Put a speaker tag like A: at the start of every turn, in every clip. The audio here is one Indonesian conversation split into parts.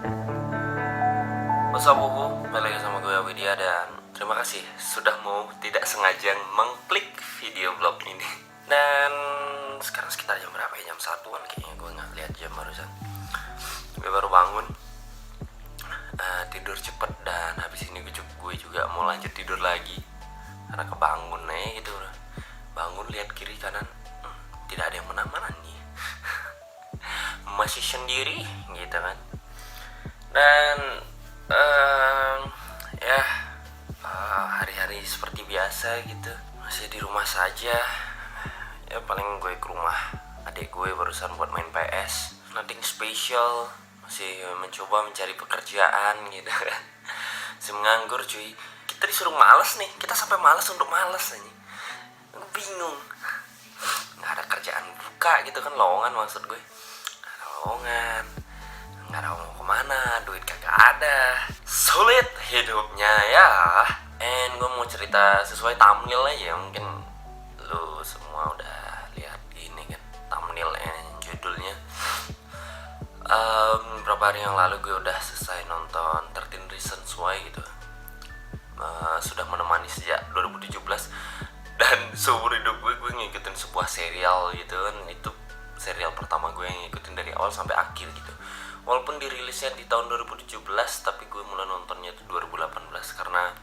A: What's up, Wubu? Balik lagi sama gue Widya dan terima kasih sudah mau tidak sengaja mengklik video vlog ini. Dan sekarang sekitar jam berapa ya? Jam 1-an kayaknya, gue gak lihat jam barusan. Gue baru bangun, tidur cepet, dan habis ini gue juga mau lanjut tidur lagi karena kebangun aja gitu. Bangun lihat kiri kanan, tidak ada yang mana-mana nih. Masih sendiri gitu kan. Dan hari-hari seperti biasa gitu, masih di rumah saja. Ya paling gue ke rumah adik gue barusan buat main PS, nothing special. Masih mencoba mencari pekerjaan gitu kan. Masih menganggur cuy. Kita disuruh malas nih, kita sampai malas untuk malas aja. Bingung, nggak ada kerjaan buka gitu kan, lowongan maksud gue. Nggak ada lowongan, nggak tahu mau kemana, duit kagak ada, sulit hidupnya ya. And gue mau cerita sesuai thumbnail aja, mungkin lu semua udah lihat ini kan thumbnail and judulnya. Beberapa hari yang lalu gue udah selesai nonton 13 Reasons Why gitu. Sudah menemani sejak 2017 dan seumur hidup gue ngikutin sebuah serial gitu kan. Itu serial pertama gue yang ngikutin dari awal sampai akhir gitu. Walaupun dirilisnya di tahun 2017, tapi gue mulai nontonnya itu 2018 karena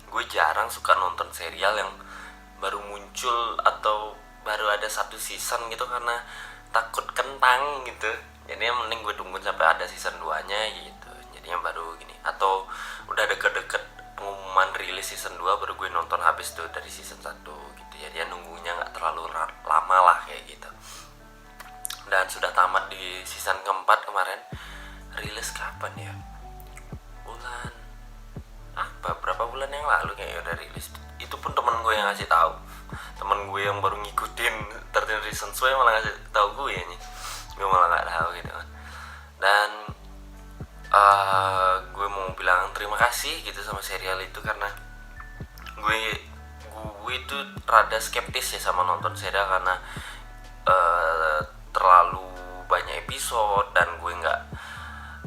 A: gue jarang suka nonton serial yang baru muncul atau baru ada satu season gitu, karena takut kentang gitu. Jadinya mending gue tungguin sampai ada season 2-nya gitu. Jadinya baru gini, atau udah deket-deket pengumuman rilis season 2 baru gue nonton habis tuh dari season 1 gitu. Jadinya nunggunya gak terlalu lama lah kayak gitu. Dan sudah tamat di season keempat kemarin. Rilis kapan ya? Bulan apa? Berapa bulan yang lalu kayaknya udah rilis. Itu pun temen gue yang ngasih tahu. Temen gue yang baru ngikutin 13 Reasons Why malah ngasih tahu gue nih. Gue malah nggak tahu gitu kan. Dan gue mau bilang terima kasih gitu sama serial itu, karena gue itu rada skeptis ya sama nonton serial karena terlalu banyak episode dan gue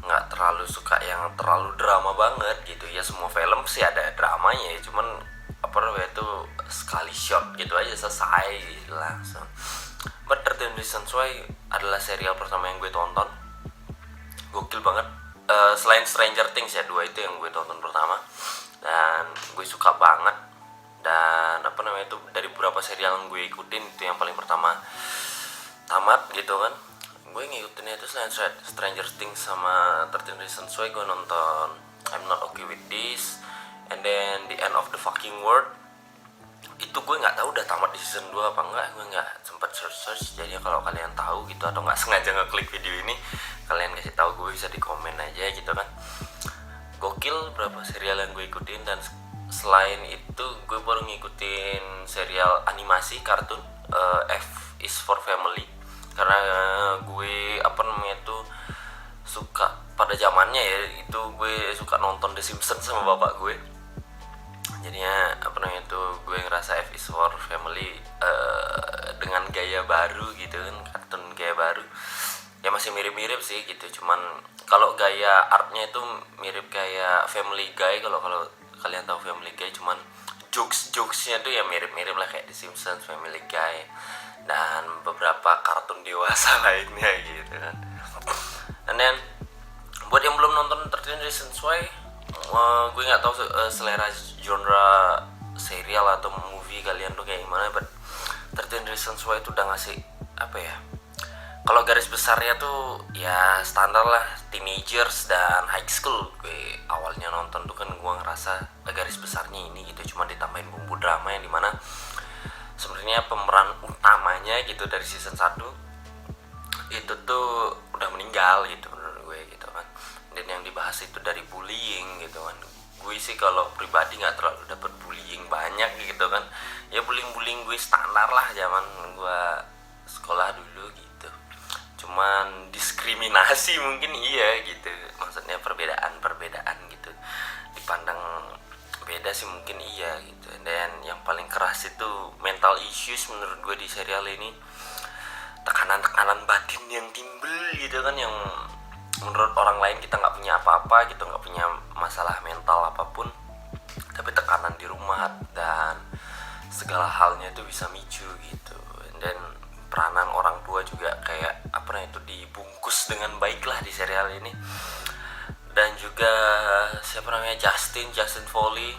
A: nggak terlalu suka yang terlalu drama banget gitu ya. Semua film sih ada dramanya ya, cuman apa namanya itu sekali shot gitu aja selesai gitu langsung. But 13 Reasons Why adalah serial pertama yang gue tonton, gokil banget. Selain Stranger Things ya, 2 itu yang gue tonton pertama dan gue suka banget. Dan apa namanya itu dari beberapa serial yang gue ikutin, itu yang paling pertama tamat gitu kan. Gue ngikutinnya itu selain Stranger Things sama 13 Reasons Why, gue nonton I'm Not Okay With This, and then The End of the Fucking World. Itu gue nggak tahu udah tamat di season 2 apa enggak, gue nggak sempat search. Jadi kalau kalian tahu gitu atau nggak sengaja ngeklik video ini, kalian kasih tahu gue, bisa di komen aja gitu kan. Gokil berapa serial yang gue ikutin. Dan selain itu gue baru ngikutin serial animasi kartun, F is for Family, karena gue apa namanya itu suka pada zamannya ya, itu gue suka nonton The Simpsons sama bapak gue. Jadinya apa namanya itu gue ngerasa F is for Family dengan gaya baru gitu kan, kartun gaya baru ya, masih mirip-mirip sih gitu. Cuman kalau gaya artnya itu mirip kayak Family Guy, kalau kalian tahu Family Guy, cuman jokesnya tuh ya mirip-mirip lah kayak The Simpsons, Family Guy, dan beberapa kartun dewasa lainnya gitu kan. And then buat yang belum nonton 13 Reasons Why, gue nggak tahu selera genre serial atau movie kalian tuh kayak gimana, but 13 Reasons Why itu udah ngasih apa ya, kalau garis besarnya tuh ya standar lah, teenagers dan high school. Gue awalnya nonton tuh kan gue ngerasa garis besarnya ini gitu, cuma ditambahin bumbu drama yang dimana sebenarnya pemeran utamanya gitu dari season 1 itu tuh udah meninggal gitu menurut gue gitu kan. Dan yang dibahas itu dari bullying gitu kan. Gue sih kalau pribadi nggak terlalu dapet bullying banyak gitu kan, ya bullying gue standar lah zaman gue sekolah dulu gitu. Cuman diskriminasi mungkin iya gitu, maksudnya perbedaan gitu dipandang beda sih mungkin iya gitu. Dan yang paling keras itu mental issues menurut gue di serial ini, tekanan batin yang timbul gitu kan, yang menurut orang lain kita nggak punya apa-apa gitu, nggak punya masalah mental apapun, tapi tekanan di rumah dan segala halnya itu bisa micu gitu. Dan peranan orang tua juga kayak apa namanya itu dibungkus dengan baik lah di serial ini. Dan juga siapa namanya Justin Foley,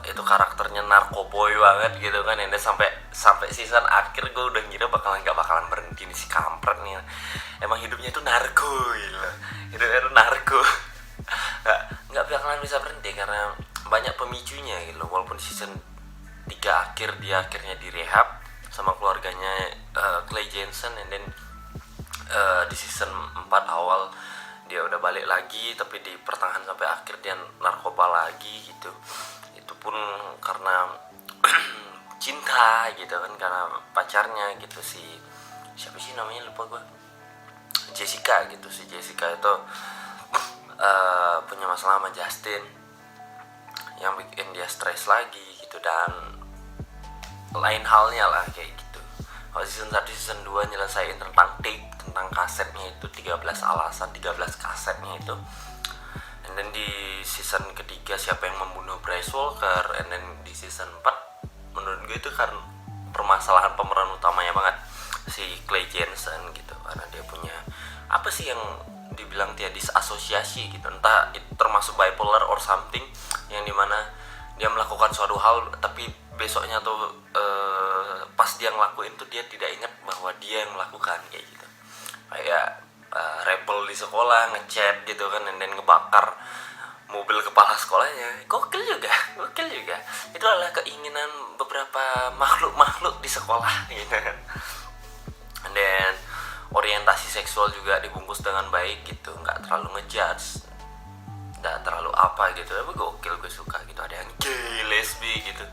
A: itu karakternya narkoboy banget gitu kan. Dan sampai season akhir gue udah ngira nggak bakalan berhenti nih si kampret nih, emang hidupnya tuh narko gitu, hidupnya tuh narko. nggak bakalan bisa berhenti karena banyak pemicunya gitu. Walaupun season 3 akhir dia akhirnya direhab sama keluarganya Clay Jensen, and then di season 4 awal dia udah balik lagi, tapi di pertengahan sampai akhir dia narkoba lagi gitu. Itu pun karena cinta gitu kan, karena pacarnya gitu, siapa sih namanya lupa gue, Jessica gitu. Si Jessica itu punya masalah sama Justin yang bikin dia stres lagi gitu, dan lain halnya lah kayak gitu. Kalau season 1 season 2 nyelesain tentang tape, tentang kasetnya itu 13 alasan, 13 kasetnya itu. And then di season ketiga siapa yang membunuh Bryce Walker, and then di season 4 menurut gue itu kan permasalahan pemeran utamanya banget si Clay Jensen gitu, karena dia punya apa sih yang dibilang dia disasosiasi gitu, entah itu termasuk bipolar or something, yang dimana dia melakukan suatu hal tapi besoknya tuh pas dia ngelakuin tuh dia tidak ingat bahwa dia yang melakukan kayak gitu. Kayak rebel di sekolah, ngechat gitu kan, dan ngebakar mobil kepala sekolahnya. Gokil juga. Itu adalah keinginan beberapa makhluk di sekolah gitu kan. Dan orientasi seksual juga dibungkus dengan baik gitu, nggak terlalu ngejudge, nggak terlalu apa gitu. Tapi gokil, gue suka gitu. Ada yang gay, lesbi gitu.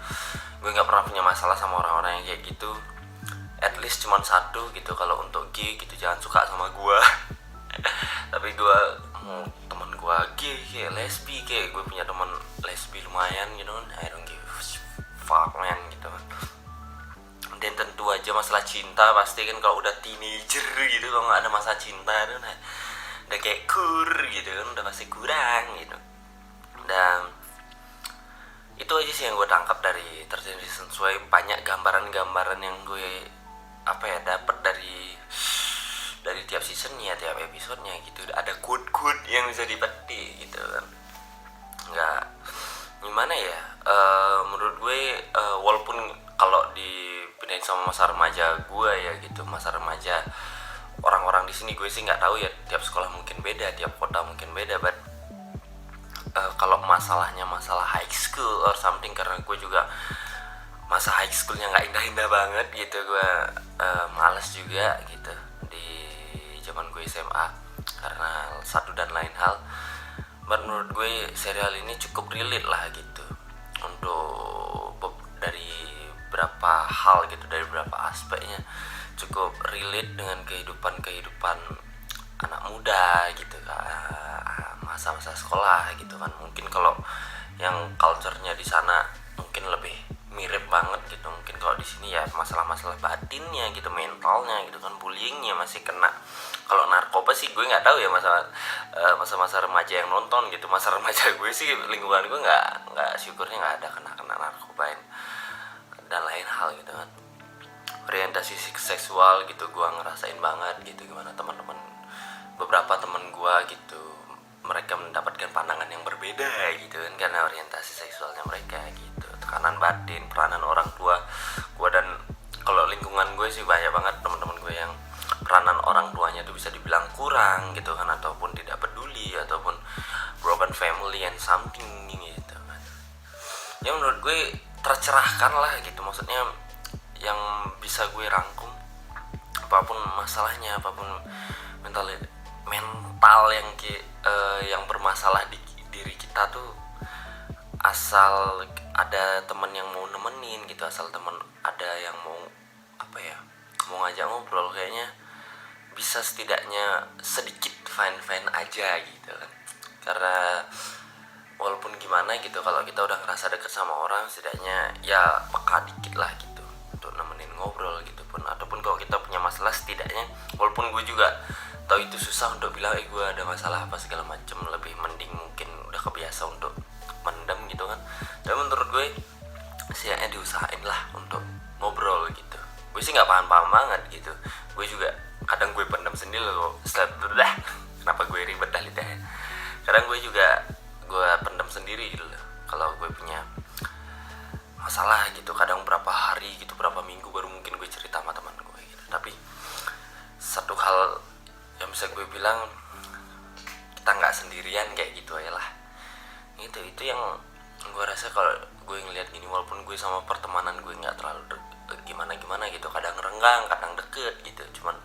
A: Gue nggak pernah punya masalah sama orang-orang yang kayak gitu. At least cuman satu gitu, kalau untuk gay gitu jangan suka sama gue. Tapi gue teman gue gay, lesbi, kayak gue punya teman lesbi lumayan gitu kan. I don't give a fuck man gitu kan. Dan tentu aja masalah cinta pasti kan kalau udah teenager gitu, kalau nggak ada masalah cinta itu udah kayak gitu kan, udah pasti kurang gitu. Dan itu aja sih yang gue tangkap dari 13 Reasons Why. Banyak gambaran-gambaran yang gue dapat dari tiap seasonnya, tiap episodenya gitu. Ada quote-quote yang bisa dipetik gitu kan. Nggak gimana ya, menurut gue walaupun kalau dipindahin sama masa remaja gue ya gitu, masa remaja orang-orang di sini gue sih nggak tahu ya, tiap sekolah mungkin beda, tiap kota mungkin beda, but kalau masalahnya masalah high school or something, karena gue juga masa high schoolnya nggak indah-indah banget gitu, gue malas juga gitu di zaman gue SMA karena satu dan lain hal. But menurut gue serial ini cukup relate lah gitu untuk dari beberapa hal gitu, dari beberapa aspeknya cukup relate dengan kehidupan anak muda gitu kan, masa-masa sekolah gitu kan. Mungkin kalau yang culture-nya di sana mungkin lebih mirip banget gitu. Mungkin kalau di sini ya masalah-masalah batinnya gitu, mentalnya gitu kan, bullyingnya masih kena. Kalau narkoba sih gue nggak tahu ya, masa-masa remaja yang nonton gitu. Masa remaja gue sih, lingkungan gue nggak syukurnya nggak ada kena narkoba dan lain hal gitu kan. Orientasi seksual gitu gue ngerasain banget gitu, gimana teman-teman, beberapa teman gue gitu, mereka mendapatkan pandangan yang berbeda gitu kan, karena orientasi seksualnya mereka gitu. Tekanan batin, peranan orang tua gue, dan kalau lingkungan gue sih banyak banget teman-teman gue yang peranan orang tuanya tuh bisa dibilang kurang gitu kan, ataupun tidak peduli, ataupun broken family and something gitu kan. Ya menurut gue tercerahkan lah gitu, maksudnya yang bisa gue rangkum, apapun masalahnya, apapun mental yang bermasalah di diri kita tuh, asal ada teman yang mau nemenin gitu, asal teman ada yang mau mau ngajak ngobrol, kayaknya bisa setidaknya sedikit fine aja gitu kan. Karena walaupun gimana gitu, kalau kita udah ngerasa deket sama orang, setidaknya ya peka dikit lah gitu untuk nemenin ngobrol gitu pun. Ataupun kalau kita punya masalah, setidaknya walaupun gue juga tahu itu susah untuk bilang gue ada masalah apa segala macem, lebih mending mungkin udah kebiasa untuk mendem gitu kan. Tapi menurut gue setidaknya diusahain lah untuk ngobrol gitu. Gue sih nggak paham banget gitu, gue juga kadang gue pendam sendiri loh. Kenapa gue ribet dah lidahnya. Kadang gue juga gue pendam sendiri gitu loh kalau gue punya masalah gitu. Kadang berapa hari gitu, berapa minggu baru mungkin gue cerita sama teman gue gitu. Tapi satu hal yang bisa gue bilang, kita nggak sendirian kayak gitu aja lah. Itu yang gue rasa kalau gue ngeliat gini, walaupun gue sama pertemanan gue nggak terlalu gimana gitu, kadang renggang kadang deket gitu, cuman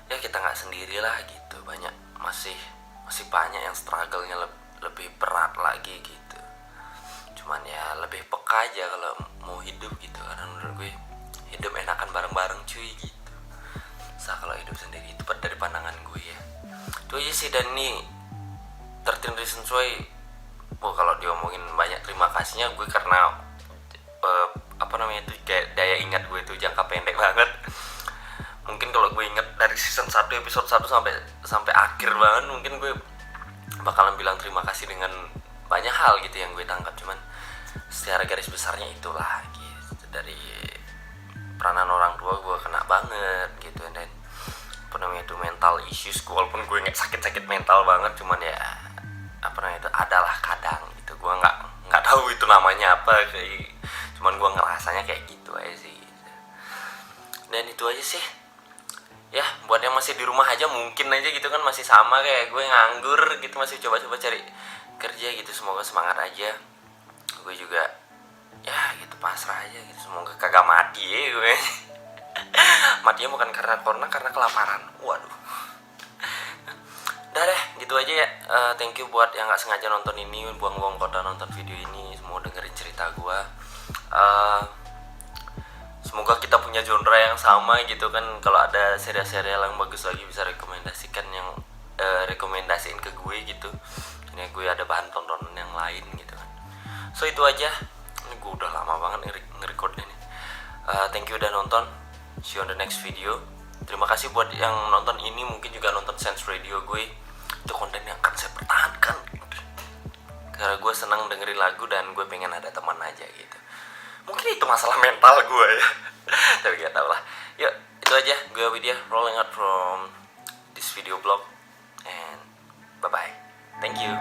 A: ya kita nggak sendiri lah gitu. Masih banyak yang struggle-nya lebih berat lagi gitu. Cuman ya lebih peka aja kalau mau hidup gitu, karena menurut gue hidup enakan bareng-bareng cuy gitu. Kalau hidup sendiri itu dari pandangan gue ya. Itu aja sih. Dan nih 13 Reasons Why, kalau diomongin banyak terima kasihnya gue karena itu kayak daya ingat gue itu jangka pendek banget. Mungkin kalau gue inget dari season 1 episode 1 sampai akhir banget, mungkin gue bakalan bilang terima kasih dengan banyak hal gitu yang gue tangkap. Cuman secara garis besarnya itulah gitu. Dari peranan orang tua gue kena banget gitu. Dan itu mental issues, walaupun gue nggak sakit mental banget, cuman ya itu adalah kadang gitu. Gue nggak tahu itu namanya apa, kayak cuman gue ngerasanya kayak gitu aja sih gitu. Dan itu aja sih ya, buat yang masih di rumah aja mungkin aja gitu kan, masih sama kayak gue nganggur gitu, masih coba-coba cari kerja gitu. Semoga semangat aja. Gue juga ya gitu pasrah aja gitu, semoga kagak mati ya gue. Matinya bukan karena corona, karena kelaparan. Waduh. Udah deh, gitu aja ya. Thank you buat yang nggak sengaja nonton ini, buang-buang kota nonton video ini, semua dengerin cerita gue. Semoga kita punya genre yang sama gitu kan. Kalau ada serial-serial yang bagus lagi bisa rekomendasiin ke gue gitu. Ini gue ada bahan tontonan yang lain gitu kan. So itu aja. Ini gue udah lama banget nge-record ini. Thank you udah nonton. See you on the next video. Terima kasih buat yang nonton ini, mungkin juga nonton Sense Radio gue. Itu konten yang akan saya pertahankan karena gue senang dengerin lagu dan gue pengen ada teman aja gitu. Mungkin itu masalah mental gue ya. Tapi gak tau lah. Yuk, itu aja. Gue Widya rolling out from this video blog. And bye-bye. Thank you.